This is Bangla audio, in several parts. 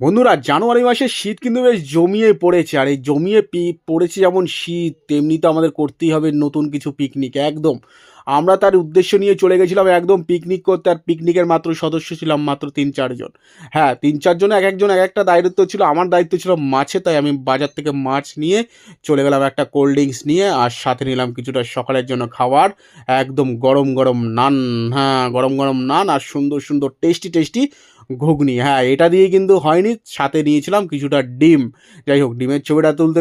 বন্ধুরা, জানুয়ারি মাসের শীত কিন্তু বেশ জমিয়ে পড়েছে। আর এই জমিয়ে পড়েছে যেমন শীত, তেমনি তো আমাদের করতেই হবে নতুন কিছু পিকনিক। একদম আমরা তার উদ্দেশ্য নিয়ে চলে গেছিলাম একদম পিকনিক করতে। আর পিকনিকের মাত্র সদস্য ছিলাম মাত্র ৩-৪ জন। হ্যাঁ, ৩-৪ জন এক একজন এক একটা দায়িত্ব ছিল। আমার দায়িত্ব ছিল মাছে, তাই আমি বাজার থেকে মাছ নিয়ে চলে গেলাম একটা কোল্ড ড্রিঙ্কস নিয়ে। আর সাথে নিলাম কিছুটা সকালের জন্য খাবার, একদম গরম গরম নান। হ্যাঁ, গরম গরম নান আর সুন্দর সুন্দর টেস্টি টেস্টি ঘুগনি। হ্যাঁ, এটা দিয়ে কিন্তু হয়নি, সাথে নিয়েছিলাম কিছুটা ডিম। যাই হোক, ডিমের ছবিটা তুলতে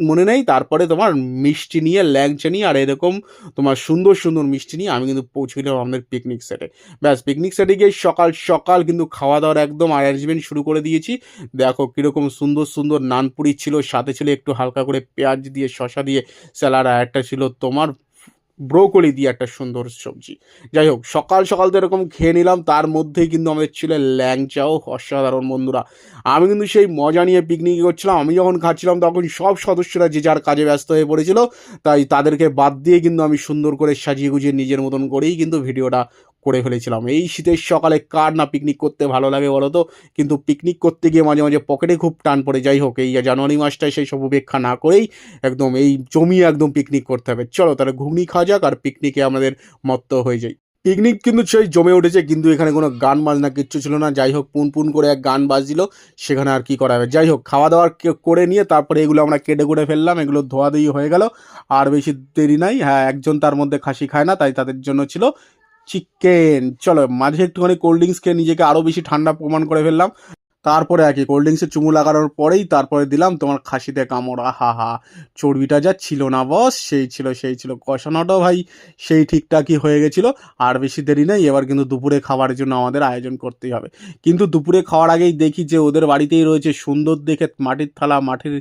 মনে নেই। তারপরে তোমার মিষ্টি নিয়ে, ল্যাংচা নিয়ে আর এরকম তোমার সুন্দর সুন্দর মিষ্টি নিয়ে আমি কিন্তু পৌঁছে গেলাম আমাদের পিকনিক সেটে। ব্যাস, পিকনিক সেটে গিয়ে সকাল সকাল কিন্তু খাওয়া দাওয়ার একদম অ্যারেঞ্জমেন্ট শুরু করে দিয়েছি। দেখো কীরকম সুন্দর সুন্দর নানপুরি ছিল, সাথে ছিল একটু হালকা করে পেঁয়াজ দিয়ে, শশা দিয়ে স্যালাড, আর একটা ছিল তোমার ব্রোকলি দিয়ে একটা সুন্দর সবজি। যাই হোক, সকাল সকাল তো এরকম খেয়ে নিলাম। তার মধ্যেই কিন্তু আমাদের ছিল ল্যাংচাও অসাধারণ। বন্ধুরা, আমি কিন্তু সেই মজা নিয়ে পিকনিক করছিলাম। আমি যখন খাচ্ছিলাম তখন সব সদস্যরা যে যার কাজে ব্যস্ত হয়ে পড়েছিল, তাই তাদেরকে বাদ দিয়ে কিন্তু আমি সুন্দর করে সাজিয়ে গুজিয়ে নিজের মতন করেই কিন্তু ভিডিওটা করে ফেলেছিলাম। এই শীতের সকালে কার না পিকনিক করতে ভালো লাগে বলো তো? কিন্তু পিকনিক করতে গিয়ে মাঝে মাঝে পকেটে খুব টান পড়ে। যাই হোক, এই জানুয়ারি মাসটায় সেই সব উপেক্ষা না করেই একদম এই জমিয়ে একদম পিকনিক করতে হবে। চলো তাহলে ঘুগনি খাওয়া যাক আর পিকনিকে আমাদের মত্ত হয়ে যাই। পিকনিক কিন্তু সেই জমে উঠেছে, কিন্তু এখানে কোনো গান বাজনা কিচ্ছু ছিল না। যাই হোক, পুন পুন করে এক গান বাজছিল, সেখানে আর কি করা হবে। যাই হোক, খাওয়া দাওয়া করে নিয়ে তারপরে এগুলো আমরা কেটে কুটে ফেললাম, এগুলো ধোয়াধুয়ি হয়ে গেল। আর বেশি দেরি নাই। হ্যাঁ, একজন তার মধ্যে খাসি খায় না, তাই তাদের জন্য ছিল চিকেন। চলো, মাঝে একটুখানি কোল্ড ড্রিঙ্কস খেয়ে নিজেকে আরও বেশি ঠান্ডা প্রমাণ করে ফেললাম। তারপরে আর কি কোল্ড ড্রিঙ্কসে চুমু লাগানোর পরেই তারপরে দিলাম তোমার খাসিতে কামড়। হা হা, চর্বিটা যা ছিল না বস, সেই ছিল কষানোটাও ভাই সেই ঠিকঠাকই হয়ে গেছিলো। আর বেশি দেরি নেই, এবার কিন্তু দুপুরে খাবারের জন্য আমাদের আয়োজন করতেই হবে। কিন্তু দুপুরে খাওয়ার আগেই দেখি যে ওদের বাড়িতেই রয়েছে সুন্দর দেখে মাটির থালা, মাটির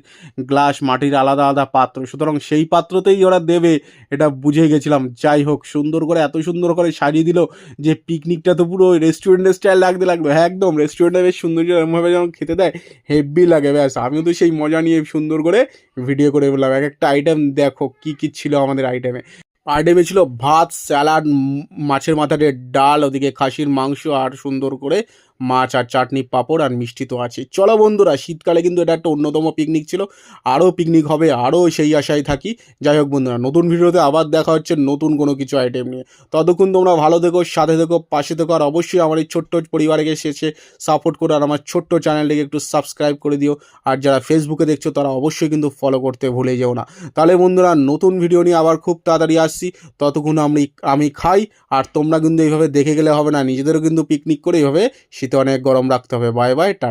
গ্লাস, মাটির আলাদা আলাদা পাত্র। সুতরাং সেই পাত্রতেই ওরা দেবে, এটা বুঝে গেছিলাম। যাই হোক, সুন্দর করে এত সুন্দর করে সাজিয়ে দিল যে পিকনিকটা তো পুরো রেস্টুরেন্টের স্টাইল লাগলো। হ্যাঁ, একদম রেস্টুরেন্টে বেশ সুন্দর এরকমভাবে যখন খেতে দেয়, হেভি লাগে। ব্যাস, আমিও তো সেই মজা নিয়ে সুন্দর করে ভিডিও করে বললাম। এক একটা আইটেম দেখো কী কী ছিল আমাদের আইটেমে। আইটেমে ছিল ভাত, স্যালাড, মাছের মাথা দিয়ে ডাল, ওদিকে খাসির মাংস, আর সুন্দর করে মাছ আর চাটনি, পাঁপড় আর মিষ্টি তো আছে। চলো বন্ধুরা, শীতকালে কিন্তু এটা একটা অন্যতম পিকনিক ছিল। আরও পিকনিক হবে, আরও সেই আশায় থাকি। যাই হোক বন্ধুরা, নতুন ভিডিওতে আবার দেখা হচ্ছে নতুন কোনো কিছু আইটেম নিয়ে। ততক্ষণ তোমরা ভালো থেকো, সাথে থেকো, পাশে থেকো। আর অবশ্যই আমার এই ছোট্ট পরিবারকে শেষে সাপোর্ট করো, আর আমার ছোট্ট চ্যানেলটিকে একটু সাবস্ক্রাইব করে দিও। আর যারা ফেসবুকে দেখছো তারা অবশ্যই কিন্তু ফলো করতে ভুলে যেও না। তাহলে বন্ধুরা, নতুন ভিডিও নিয়ে আবার খুব তাড়াতাড়ি আসছি। ততক্ষণ আমি খাই, আর তোমরা কিন্তু এইভাবে দেখে গেলে হবে না, নিজেদেরও কিন্তু পিকনিক করে এইভাবে শীতে অনেক গরম রাখতে হবে। Bye bye, tata.